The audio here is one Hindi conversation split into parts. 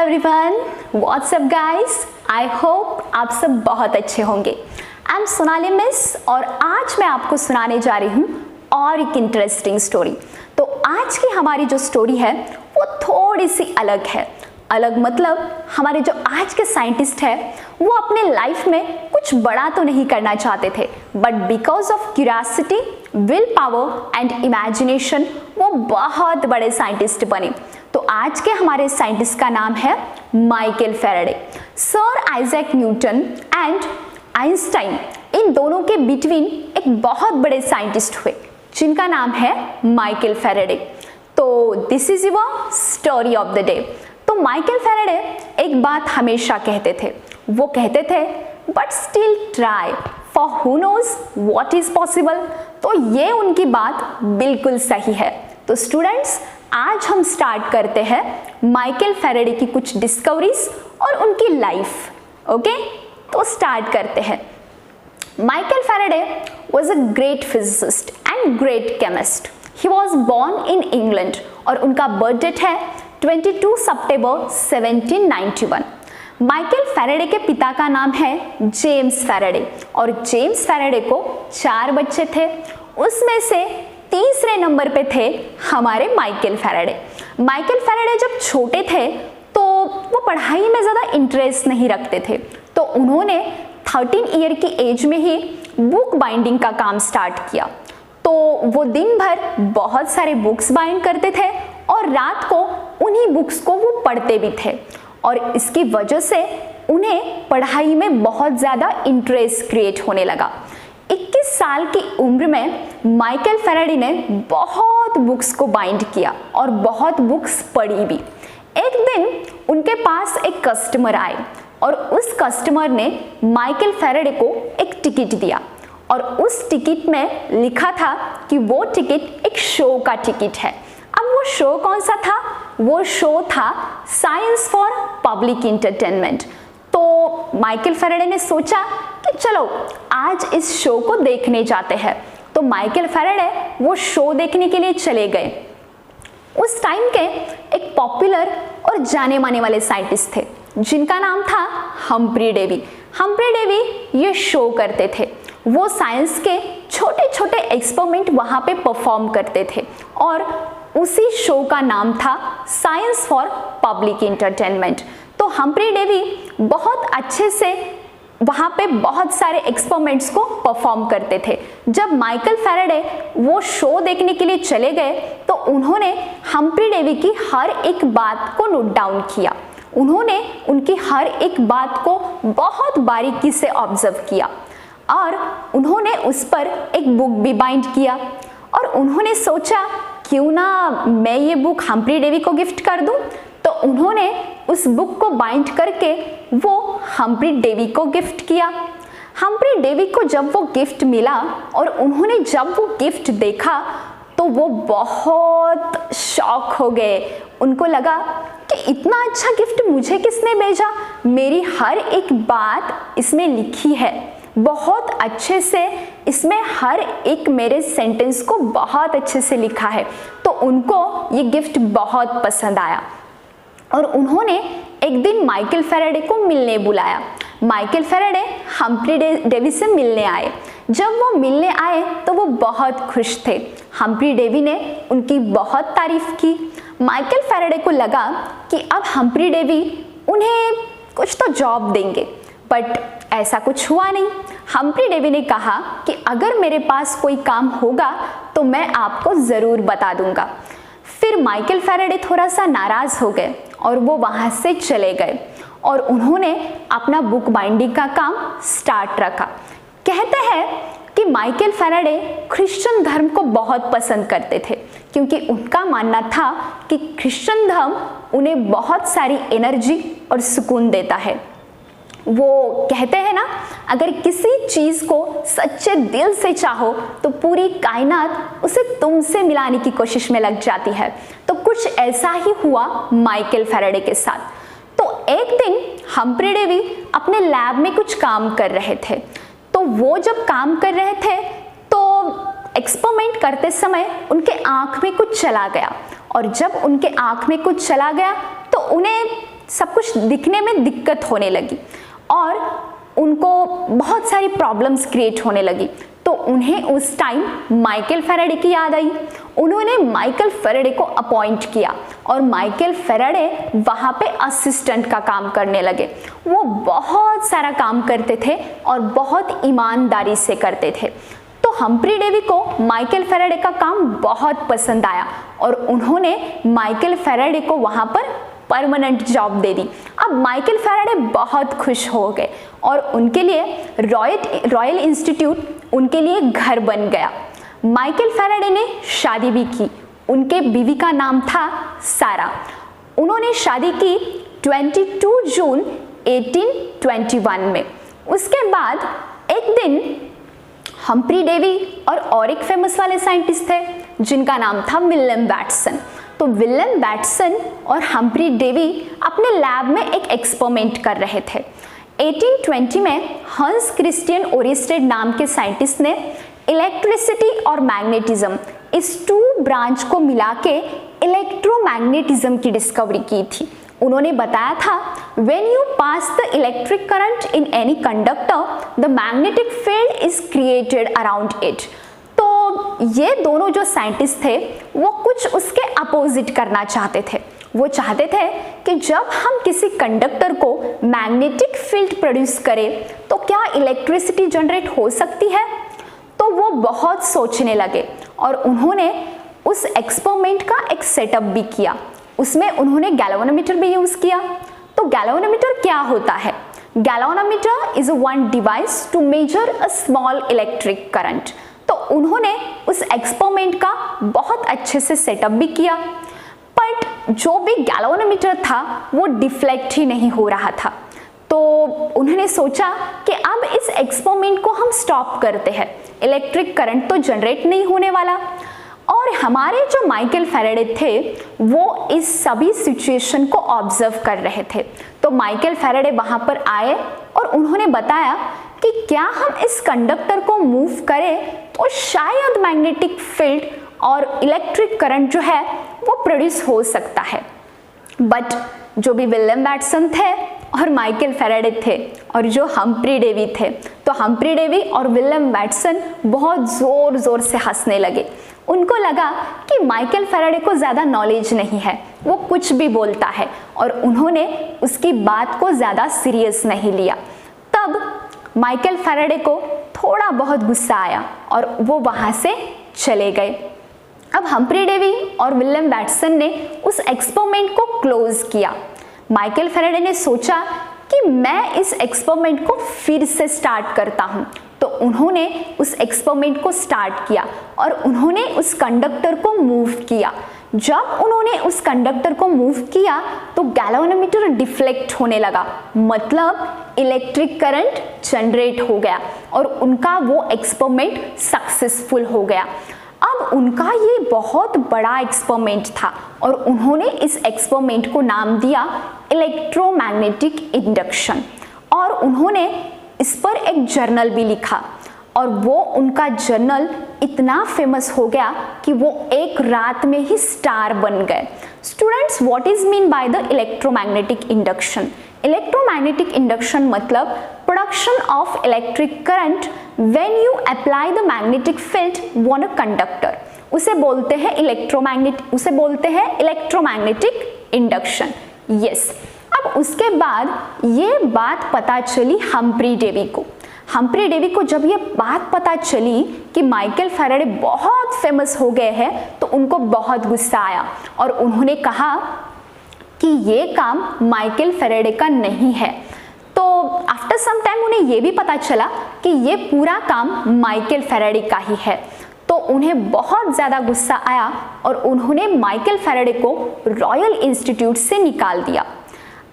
Everyone, what's up guys. I hope आप सब बहुत अच्छे होंगे। आई एम सोनाली मिस और आज मैं आपको सुनाने जा रही हूँ और एक इंटरेस्टिंग स्टोरी। तो आज की हमारी जो स्टोरी है वो थोड़ी सी अलग है। अलग मतलब हमारे जो आज के साइंटिस्ट है वो अपने लाइफ में कुछ बड़ा तो नहीं करना चाहते थे, but because of curiosity, will power and imagination वो बहुत बड़े साइंटिस्ट बने। तो आज के हमारे साइंटिस्ट का नाम है Michael Faraday. Sir Isaac Newton and Einstein, इन दोनों के बिटवीन एक बहुत बड़े साइंटिस्ट हुए जिनका नाम है माइकल फैराडे। तो this is your story of the day. तो माइकल फैराडे एक बात हमेशा कहते थे, वो कहते थे but still try for who knows what is possible. तो ये उनकी बात बिल्कुल सही है। तो स्टूडेंट्स, आज हम स्टार्ट करते हैं माइकल फैराडे की कुछ डिस्कवरीज और उनकी लाइफ। ओके, तो स्टार्ट करते हैं। Michael Faraday was a great physicist and great chemist. He was born in England और उनका बर्थ डेट है 22 सितंबर 1791। माइकल फैराडे के पिता का नाम है जेम्स फैराडे और जेम्स फैराडे को 4 बच्चे थे। उसमें से तीसरे नंबर पे थे हमारे माइकल फैराडे। माइकल फैराडे जब छोटे थे तो वो पढ़ाई में ज़्यादा इंटरेस्ट नहीं रखते थे, तो उन्होंने 13 ईयर की एज में ही बुक बाइंडिंग का काम स्टार्ट किया। तो वो दिन भर बहुत सारे बुक्स बाइंड करते थे और रात को उन्हीं बुक्स को वो पढ़ते भी थे और इसकी वजह से उन्हें पढ़ाई में बहुत ज़्यादा इंटरेस्ट क्रिएट होने लगा। 21 साल की उम्र में माइकल फैराडे ने बहुत बुक्स को बाइंड किया और बहुत बुक्स पढ़ी भी। एक दिन उनके पास एक कस्टमर आए और उस कस्टमर ने माइकल फैराडे को एक टिकट दिया और उस टिकट में लिखा था कि वो टिकट एक शो का टिकट है। अब वो शो कौन सा था? वो शो था साइंस फॉर पब्लिक एंटरटेनमेंट। तो माइकल फैराडे ने सोचा कि चलो आज इस शो को देखने जाते हैं। तो माइकल फैराडे वो शो देखने के लिए चले गए। उस टाइम के एक पॉपुलर और जाने माने वाले साइंटिस्ट थे जिनका नाम था हम्फ्री डेवी। हम्फ्री डेवी ये शो करते थे, वो साइंस के छोटे छोटे एक्सपेरिमेंट वहाँ पे परफॉर्म करते थे और उसी शो का नाम था साइंस फॉर पब्लिक एंटरटेनमेंट। तो हम्फ्री डेवी बहुत अच्छे से वहाँ पे बहुत सारे एक्सपेरिमेंट्स को परफॉर्म करते थे। जब माइकल फैराडे वो शो देखने के लिए चले गए तो उन्होंने हम्फ्री डेवी की हर एक बात को नोट डाउन किया। उन्होंने उनकी हर एक बात को बहुत बारीकी से ऑब्जर्व किया और उन्होंने उस पर एक बुक भी बाइंड किया और उन्होंने सोचा क्यों ना मैं ये बुक हम्फ्री डेवी को गिफ्ट कर दूं। तो उन्होंने उस बुक को बाइंड करके वो हम्फ्री डेवी को गिफ्ट किया। हम्फ्री डेवी को जब वो गिफ्ट मिला और उन्होंने जब वो गिफ्ट देखा तो वो बहुत शॉक हो गए। उनको लगा कि इतना अच्छा गिफ्ट मुझे किसने भेजा, मेरी हर एक बात इसमें लिखी है, बहुत अच्छे से इसमें हर एक मेरे सेंटेंस को बहुत अच्छे से लिखा है। तो उनको ये गिफ्ट बहुत पसंद आया और उन्होंने एक दिन माइकल फैराडे को मिलने बुलाया। माइकल फैराडे हम्फ्री डेवी से मिलने आए। जब वो मिलने आए तो वो बहुत खुश थे। हम्फ्री डेवी ने उनकी बहुत तारीफ की। माइकल फैराडे को लगा कि अब हम्फ्री डेवी उन्हें कुछ तो जॉब देंगे, बट ऐसा कुछ हुआ नहीं। हम्फ्री डेवी ने कहा कि अगर मेरे पास कोई काम होगा तो मैं आपको ज़रूर बता दूंगा। फिर माइकल फैराडे थोड़ा सा नाराज़ हो गए और वो वहाँ से चले गए और उन्होंने अपना बुक बाइंडिंग का काम स्टार्ट रखा। कहते हैं कि माइकल फैराडे क्रिश्चियन धर्म को बहुत पसंद करते थे क्योंकि उनका मानना था कि क्रिश्चियन धर्म उन्हें बहुत सारी एनर्जी और सुकून देता है। वो कहते हैं ना, अगर किसी चीज़ को सच्चे दिल से चाहो तो पूरी कायनात उसे तुमसे मिलाने की कोशिश में लग जाती है। तो कुछ ऐसा ही हुआ माइकल फैराडे के साथ। तो एक दिन हम्फ्री डेवी अपने लैब में कुछ काम कर रहे थे। तो वो जब काम कर रहे थे तो एक्सपेरिमेंट करते समय उनके आँख में कुछ चला गया और जब उनके आँख में कुछ चला गया तो उन्हें सब कुछ दिखने में दिक्कत होने लगी और उनको बहुत सारी प्रॉब्लम्स क्रिएट होने लगी। तो उन्हें उस टाइम माइकल फैराडे की याद आई। उन्होंने माइकल फैराडे को अपॉइंट किया और माइकल फैराडे वहाँ पे असिस्टेंट का काम करने लगे। वो बहुत सारा काम करते थे और बहुत ईमानदारी से करते थे। तो हम्फ्री डेवी को माइकल फैराडे का काम बहुत पसंद आया और उन्होंने माइकल फैराडे को वहाँ पर परमानेंट जॉब दे दी। अब माइकल फैराडे बहुत खुश हो गए और उनके लिए रॉयल इंस्टीट्यूट उनके लिए घर बन गया। माइकल फैराडे ने शादी भी की। उनके बीवी का नाम था सारा। उन्होंने शादी की 22 जून 1821 में। उसके बाद एक दिन हम्फ्री डेवी और एक फेमस वाले साइंटिस्ट थे जिनका नाम था विलियम वाटसन। तो विलियम वाटसन और हम्फ्री डेवी अपने लैब में एक एक्सपेरिमेंट कर रहे थे। 1820 में हंस क्रिस्टियन ओरिस्टेड नाम के साइंटिस्ट ने इलेक्ट्रिसिटी और मैग्नेटिज्म इस टू ब्रांच को मिला के इलेक्ट्रोमैग्नेटिज्म की डिस्कवरी की थी। उन्होंने बताया था when you pass the electric current in any conductor, the magnetic field is created around it। तो ये दोनों जो साइंटिस्ट थे वो कुछ उसके अपोजिट करना चाहते थे। वो चाहते थे कि जब हम किसी कंडक्टर को मैग्नेटिक फील्ड प्रोड्यूस करें तो क्या इलेक्ट्रिसिटी जनरेट हो सकती है। तो वो बहुत सोचने लगे और उन्होंने उस एक्सपेरिमेंट का एक सेटअप भी किया। उसमें उन्होंने गैल्वेनोमीटर भी यूज किया। तो गैल्वेनोमीटर क्या होता है? Galvanometer is one device to measure a small electric current. तो उन्होंने उस एक्सपेरिमेंट का बहुत अच्छे से सेटअप भी किया, बट जो भी गैल्वेनोमीटर था वो डिफ्लेक्ट ही नहीं हो रहा था। तो उन्होंने सोचा कि अब इस एक्सपेरिमेंट को हम स्टॉप करते हैं, इलेक्ट्रिक करंट तो जनरेट नहीं होने वाला। और हमारे जो माइकल फैराडे थे वो इस सभी सिचुएशन को ऑब्जर्व कर रहे थे। तो माइकल फैराडे वहां पर आए और उन्होंने बताया कि क्या हम इस कंडक्टर को मूव करें तो शायद मैग्नेटिक फील्ड और इलेक्ट्रिक करंट जो है वो प्रोड्यूस हो सकता है। बट जो भी विलियम वाटसन थे और माइकल फैराडे थे और जो हम्फ्री डेवी थे, तो हम्फ्री डेवी और विलियम वाटसन बहुत जोर जोर से हंसने लगे। उनको लगा कि माइकल फैराडे को ज़्यादा नॉलेज नहीं है, वो कुछ भी बोलता है, और उन्होंने उसकी बात को ज़्यादा सीरियस नहीं लिया। तब माइकल फैराडे को थोड़ा बहुत गुस्सा आया और वो वहाँ से चले गए। अब हम्फ्री डेवी और विलियम वाटसन ने उस एक्सपेरिमेंट को क्लोज किया। माइकल फैराडे ने सोचा कि मैं इस एक्सपेरिमेंट को फिर से स्टार्ट करता हूँ। तो उन्होंने उस एक्सपेरिमेंट को स्टार्ट किया और उन्होंने उस कंडक्टर को मूव किया। जब उन्होंने उस कंडक्टर को मूव किया तो गैल्वेनोमीटर डिफ्लेक्ट होने लगा, मतलब इलेक्ट्रिक करंट जनरेट हो गया और उनका वो एक्सपेरिमेंट सक्सेसफुल हो गया। अब उनका ये बहुत बड़ा एक्सपेरिमेंट था और उन्होंने इस एक्सपेरिमेंट को नाम दिया इलेक्ट्रोमैग्नेटिक इंडक्शन, और उन्होंने इस पर एक जर्नल भी लिखा और वो उनका जर्नल इतना फेमस हो गया कि वो एक रात में ही स्टार बन गए। Students, what is mean by the electromagnetic induction? Electromagnetic induction मतलब production of electric current when you apply the magnetic field on a conductor. उसे बोलते हैं इलेक्ट्रोमैग्नेटिक इंडक्शन। यस। अब उसके बाद ये बात पता चली हम्फ्री डेवी को। हम्फ्री डेवी को जब ये बात पता चली कि माइकल फैराडे बहुत फेमस हो गए हैं तो उनको बहुत गुस्सा आया और उन्होंने कहा कि ये काम माइकल फैराडे का नहीं है। तो आफ्टर सम टाइम उन्हें ये भी पता चला कि ये पूरा काम माइकल फैराडे का ही है। तो उन्हें बहुत ज़्यादा गुस्सा आया और उन्होंने माइकल फैराडे को रॉयल इंस्टीट्यूट से निकाल दिया।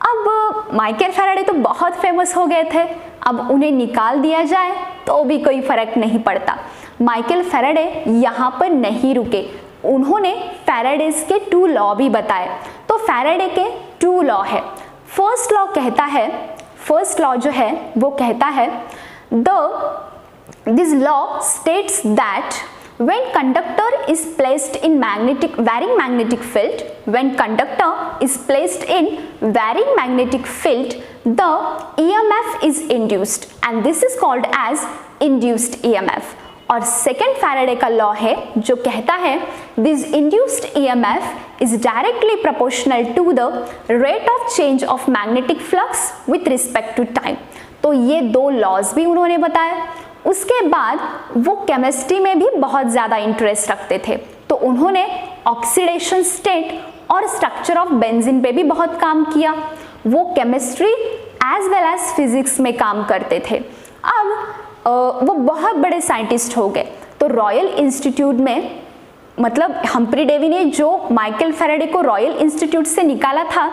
अब माइकल फैराडे तो बहुत फेमस हो गए थे, अब उन्हें निकाल दिया जाए तो भी कोई फर्क नहीं पड़ता। माइकल फैराडे यहाँ पर नहीं रुके, उन्होंने फैराडेज के 2 लॉ भी बताए। तो फैराडे के 2 लॉ है। फर्स्ट लॉ जो है वो कहता है this law states that When conductor is placed in varying magnetic field, when conductor is placed in varying magnetic field, the EMF is induced and this is called as induced EMF. और सेकेंड फैराडे का लॉ है जो कहता है this induced EMF is directly proportional to the rate of change of magnetic flux with respect to time. तो ये दो लॉज भी उन्होंने बताया। उसके बाद वो केमिस्ट्री में भी बहुत ज़्यादा इंटरेस्ट रखते थे, तो उन्होंने ऑक्सीडेशन स्टेट और स्ट्रक्चर ऑफ बेंजीन पे भी बहुत काम किया। वो chemistry as well as physics में काम करते थे। अब वो बहुत बड़े साइंटिस्ट हो गए, तो रॉयल इंस्टीट्यूट में मतलब हम्फ्री डेवी ने जो माइकल फैराडे को रॉयल इंस्टीट्यूट से निकाला था,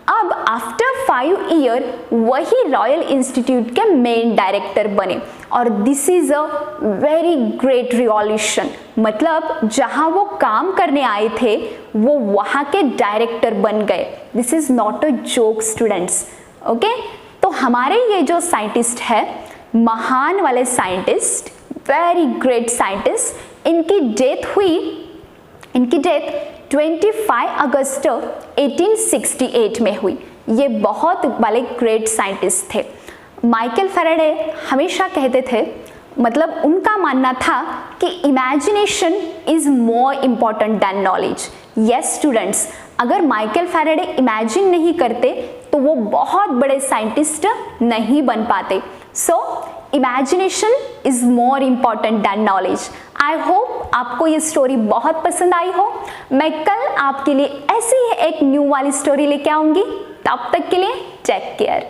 अब आफ्टर 5 ईयर वही रॉयल इंस्टीट्यूट के मेन डायरेक्टर बने। और this is a very great revolution, मतलब जहां वो काम करने आए थे वो वहां के डायरेक्टर बन गए। This is not a joke students, okay. तो हमारे ये जो साइंटिस्ट है, महान वाले साइंटिस्ट, वेरी ग्रेट साइंटिस्ट, इनकी डेथ 25 अगस्त 1868 में हुई। ये बहुत बड़े ग्रेट साइंटिस्ट थे। माइकल फैराडे हमेशा कहते थे, मतलब उनका मानना था कि imagination is more important than knowledge. Yes students, अगर माइकल फैराडे इमेजिन नहीं करते तो वो बहुत बड़े साइंटिस्ट नहीं बन पाते। So imagination is more important than knowledge. I hope आपको ये स्टोरी बहुत पसंद आई हो। मैं कल आपके लिए ऐसी ही एक न्यू वाली स्टोरी लेके आऊंगी। तब तक के लिए टेक केयर।